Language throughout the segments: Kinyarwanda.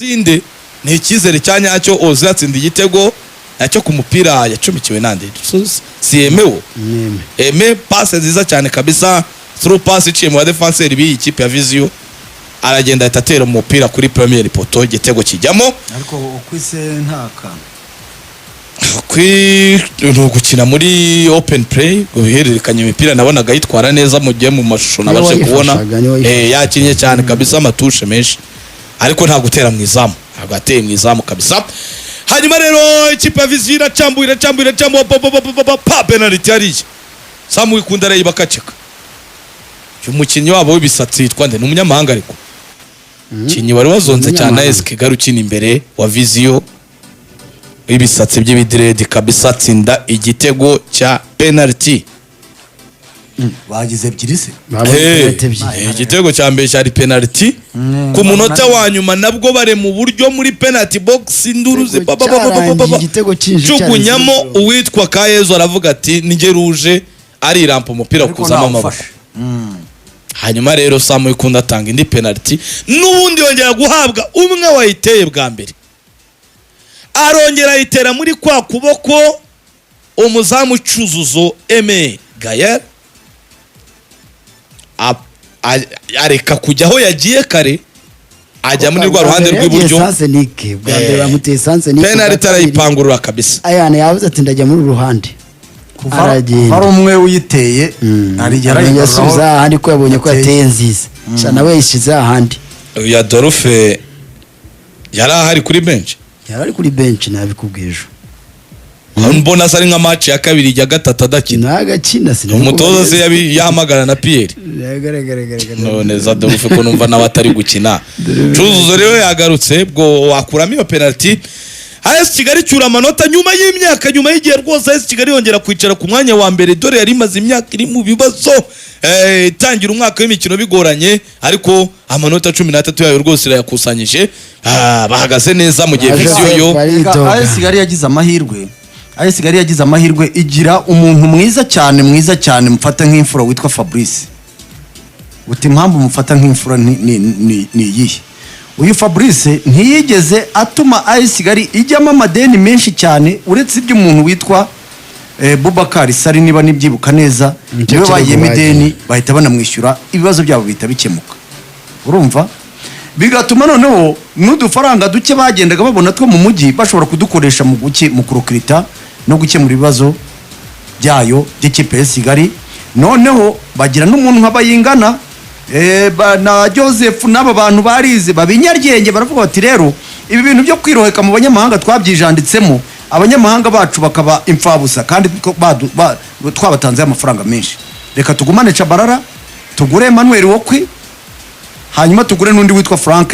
Sinde ni ikizere cyanyacyo Oza yatsinda igitego nacyo ku mupira yacumikiwe nande CMO eme passe nziza cyane kabisa through pass iciye mu defenseur bi ikipe ya Visio aragenda atatera umupira kuri premier poto igitego kijyamo ariko ukwise ntaka gukina muri open play guhererekanya imipira nabonaga yitwara neza mu gihe mu mashusho nabashe kubona yakinye cyane kabisa amatushe menshi ariko nta gutera mu izamu agateye mu izamu kabisa. Hanyuma rero ikipe ya Visio iracambura pa penalty yari Samu ikunda rero bakaceka umukinnyi wabo w'ibisatsi yitwa nde n'umunyamahanga ariko kinyi wari wazonze cyane AS Kigali ukina imbere wa Visio ibisatsi by'ibidrede kabisa tsinda igitego cya penalty bagize ebyiri se igitego cya mbere cyari penalty ku munota wa nyuma nabwo bare mu buryo muri penalty box induruze cyugunyamo uwitwa Kayezo aravuga ati nige ruje ari rampa umupira kuzama amaboko. Hanyuma rero Samu ikunda atanga indi penalty n'ubundi yongera guhabwa umwe wayiteye bwa mbere arongera ayitera muri kwa kuboko umuzamu Cyuzuzo Aime Gayer areka kujya aho yagiye kare ajya muri rwa ruhande rw'iburyo penalty arayipangurura kabisa ayane yavuze ati ndajya muri ruhande hari umwe uyiteye arigera yasubiza ahandi ko yabonye ko yateye Nziza cyane we yishize ahandi ya Dorfe yari ahari kuri bench nabikubwije mbona asari nka match ya kabiri ya gatatu adakina nagakina umutoza se yahamagara na Pierre none za Dorfe ko numva nabatari gukina Cyuzuzo rero yagarutse bwo wakuramo iyo penalty. AS Kigali cyura amanota nyuma y'imyaka nyuma y'igihe rwose AS Kigali yongera kwicara ku mwanya wa mbere dore yari maze imyaka iri mu bibazo tangira umwaka w'imikino bigoranye ariko amanota 13 yayo rwose irayakusanyije bahagaze neza mu gihe Visio yo AS Kigali yagize amahirwe igira umuntu mwiza cyane mufata nk'imfura witwa Fabrice uti impamvu mufata nk'imfura ni yihe uyu Fabrice ntiyigeze atuma AS Kigali ijyamo amadeni menshi cyane uretse iby'umuntu witwa Bubakari Sari niba nibyibuka neza niwe bayiyemo ideni bahita banamwishyura ibibazo byabo bihita bikemuka urumva bigatuma noneho n'udufaranga duke bagendaga babona two mu mujyi bashobora kudukoresha mu kurokirita no gukemura ibibazo byayo by'ikipe AS Kigali noneho bagira n'umuntu nk'abayingana na Joseph n'aba bantu barize babinyaryenge baravuga bati rero ibi bintu byo kwiroheka mu banyamahanga twabyijanditsemo abanyamahanga bacu bakaba imfabusa kandi twabatanze amafaranga menshi reka tugumane Chabarara tugure Emmanuel Wokwi hanyuma tugure n'undi witwa Frank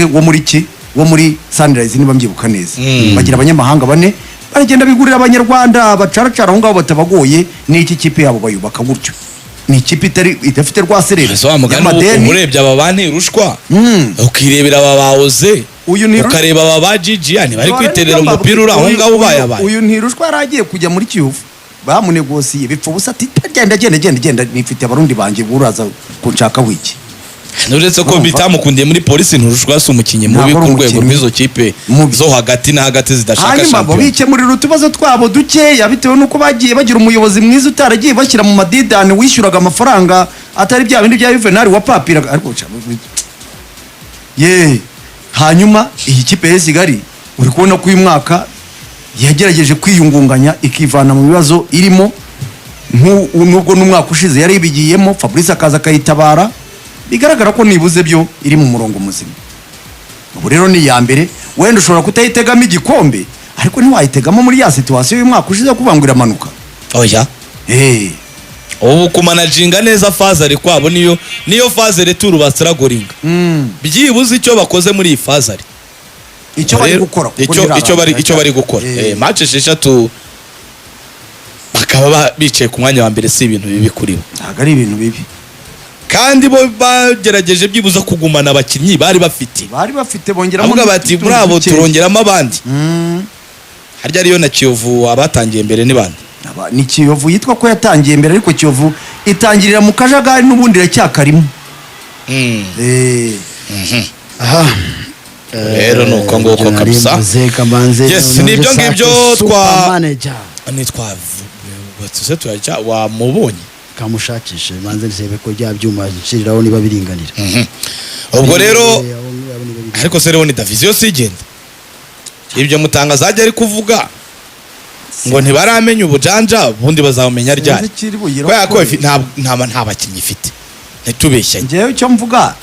wo muri Sunrise niba mbyibuka neza bagira abanyamahanga bane baragenda bigurira abanyarwanda bacaracara aho ngaho batabagoye n'iki kipe yabo bayubaka gutyo ni ikipe idafite rwaserera umurebye aba bane rushwa ukirebera aba bahoze ukareba aba bajiji yani bari kwiterera umupira uri aho ngaho bayabaye uyu ntirushwa yaragiye kujya muri Kiyovu bamunegosiye bipfa busa ati genda nifite abarundi banje buraza kunshaka wiki nuretse ko bitamukundiye muri polisi nturushwa se umukinyi mubi ku rwego rw'izo kipe zo hagati na hagati zidashaka champion hanyuma bikemurira utubazo twabo dukeya bitewe nuko bagiye bagira umuyobozi mwiza utaragiye bashyira mu madidani wishyuraga amafaranga atari bya bindi bya Juvenal wa papira ariko hanyuma iyi kipe ya Kigali uri kubona ko uyu mwaka yagerageje kwiyungunganya ikivana mu bibazo irimo nubwo n'umwaka ushize yari bigiyemo Fabrice akaza akayitabara bigaragara ko nibuze byo iri mu murongo muzima. Ubu rero ni ya mbere wenda ushobora kutayitegamo igikombe ariko ntiwayitegamo muri ya situation y'umwaka ushize kubangura amanuka oya ubu kumanaginga neza faze ari kwabo niyo faze retour basiragoringa byibuze icyo bakoze muri iyi faze ari icyo bari gukora match 6 bakaba bicaye ku mwanya wa mbere si ibintu bibi kuri bo ntago ari ibintu bibi kandi bo bagerageje byibuza kugumana abakinnyi bari bafite bongeramo avuga bati bravo turongeramo abandi harya ariyo na Kiyovu abatangiye mbere ni bande ni Kiyovu yitwa ko yatangiye mbere ariko Kiyovu itangirira mu kajagari n'ubundi iracyakarimo aha rero nuko ngoko kabisa yes nibyo ngibyo nitwa watse turaja wamubonye kamushakishe manze nisebe ko bya byuma nshiriraho niba biringanira ubwo rero ariko se rero ni Davision sigenda ibyo mutangaza ajya ari kuvuga ngo ntibaramenya ubujanja bundi bazamenya ryari kwa ko nta bakinyi ifite ntitubeshye ngewe icyo mvuga